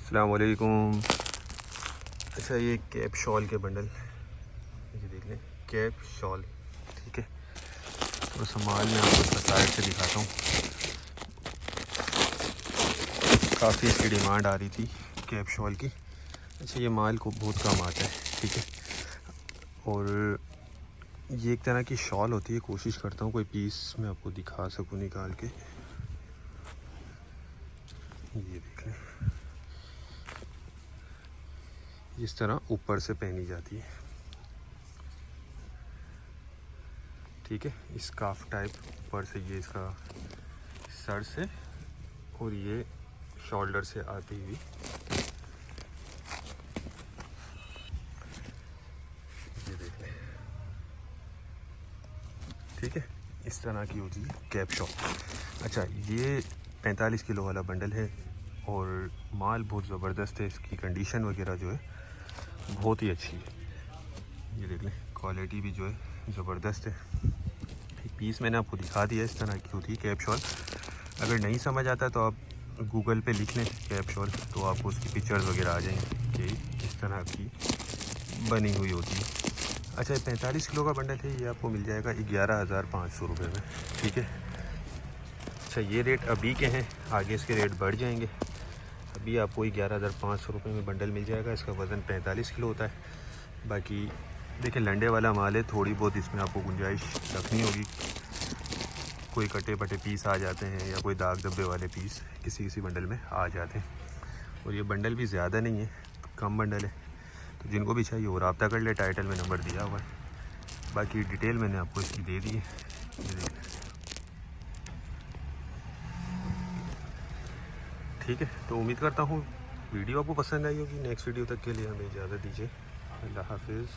अस्सलाम वालेकुम। अच्छा, ये कैप शॉल के बंडल, ये देख लें, कैप शॉल। ठीक है, तो संभाल मैं आपको इसका साइड से दिखाता हूँ। काफ़ी इसकी डिमांड आ रही थी कैप शॉल की। अच्छा, ये माल को बहुत कम आता है। ठीक है, और ये एक तरह की शॉल होती है। कोशिश करता हूँ कोई पीस मैं आपको दिखा सकूँ निकाल के। ये देख लें, इस तरह ऊपर से पहनी जाती है। ठीक है, स्कार्फ टाइप ऊपर से, ये इसका सर से और ये शोल्डर से आती हुई। ये देख लें, ठीक है, इस तरह की होती है कैप शॉल। अच्छा, ये 45 किलो वाला बंडल है और माल बहुत ज़बरदस्त है। इसकी कंडीशन वगैरह जो है बहुत ही अच्छी है। ये देख लें, क्वालिटी भी जो है ज़बरदस्त है। एक पीस मैंने आपको दिखा दिया, इस तरह की होती है कैप शॉल। अगर नहीं समझ आता तो आप गूगल पे लिख लें कैप शॉल, तो आपको उसकी पिक्चर्स वगैरह आ जाएंगी कि इस तरह की बनी हुई होती है। अच्छा, 45 किलो का बंडल है, ये आपको मिल जाएगा 11,500 रुपये में। ठीक है, अच्छा, ये रेट अभी के हैं, आगे इसके रेट बढ़ जाएंगे। अभी आपको 11,500 रुपये में बंडल मिल जाएगा। इसका वज़न 45 किलो होता है। बाकी देखिए, लंडे वाला माल है, थोड़ी बहुत इसमें आपको गुंजाइश रखनी होगी। कोई कटे पटे पीस आ जाते हैं या कोई दाग धब्बे वाले पीस किसी किसी बंडल में आ जाते हैं। और ये बंडल भी ज़्यादा नहीं है, कम बंडल है, तो जिनको भी चाहिए वो रब्ता कर ले। टाइटल में नंबर दिया हुआ है, बाकी डिटेल मैंने आपको इसकी दे दी है। ये देख, ठीक है, तो उम्मीद करता हूँ वीडियो आपको पसंद आई होगी। नेक्स्ट वीडियो तक के लिए हमें इजाज़त दीजिए। अल्लाह हाफिज़।